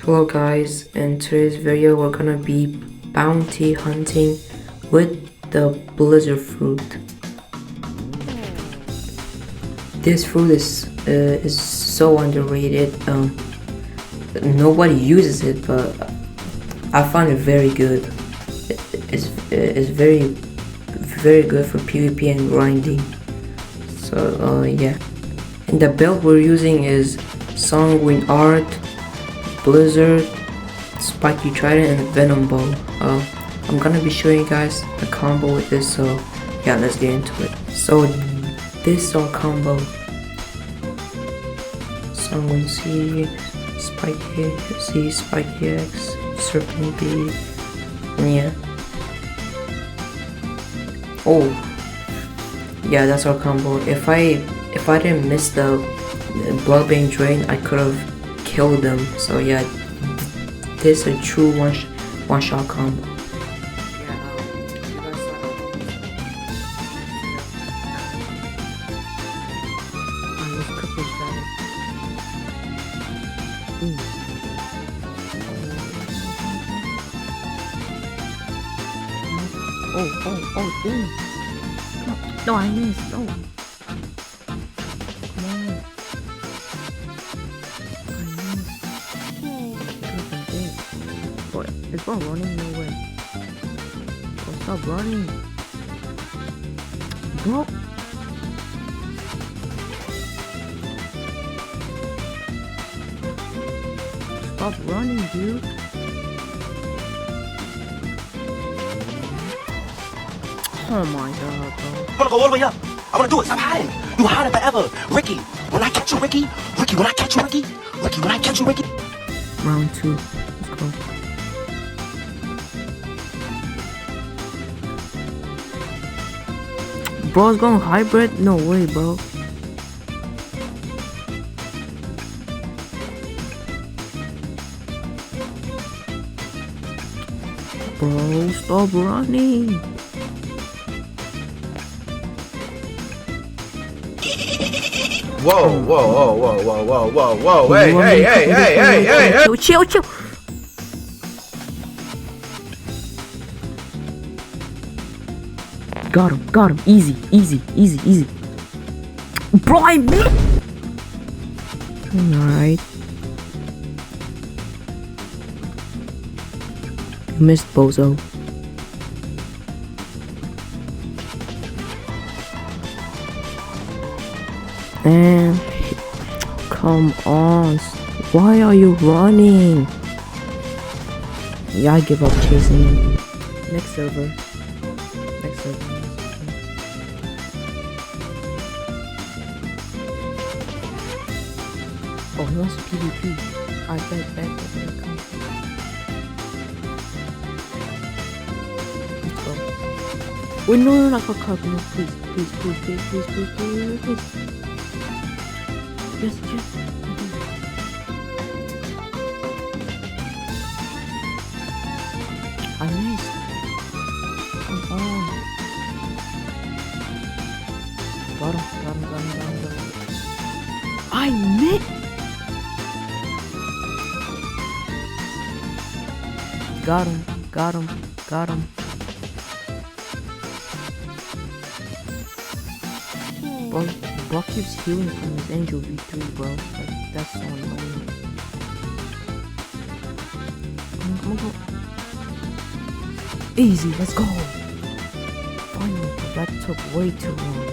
Hello guys, in today's video we're gonna be bounty hunting with the blizzard fruit. This fruit is so underrated. Nobody uses it, but I find it very good. It's very good for PvP and grinding. So yeah, and the build we're using is Sanguine Art, Blizzard, Spiky Trident, and Venom Bow. I'm gonna be showing you guys the combo with this, so yeah, let's get into it. So this is our combo: Sanguine C, Spiky C, Spiky X, Serpent B, and yeah. Oh, yeah, that's our combo. If I didn't miss the Bloodbane Drain, I could have killed them. So yeah, this is a true one shot combo. Oh, damn. No, I missed. No. Come on. I missed. Boy, is bro running? No way. Bro, stop running. Bro. Stop running, dude. Oh my god, bro. I wanna go all the way up. I wanna do it. Stop hiding. You hiding forever. Ricky, when I catch you, Ricky. Ricky, when I catch you, Ricky. Ricky, when I catch you, Ricky. Round 2. Let's go. Bro's going hybrid? No way, bro. Bro, stop running. Whoa. Hey. Chill. Got him. Easy. Bro, I missed. Alright. You missed, bozo. Man, come on. Why are you running? Yeah, I give up chasing him. Next server. Oh, he wants PvP. I bet. Come. Let's go. Wait, no, not for carp. No, please. Yes. I missed. Come on. Got him. I missed. Got him. Bro keeps healing from his Angel V3, bro. Like, that's so annoying. Come on. Easy, let's go. Finally, that took way too long.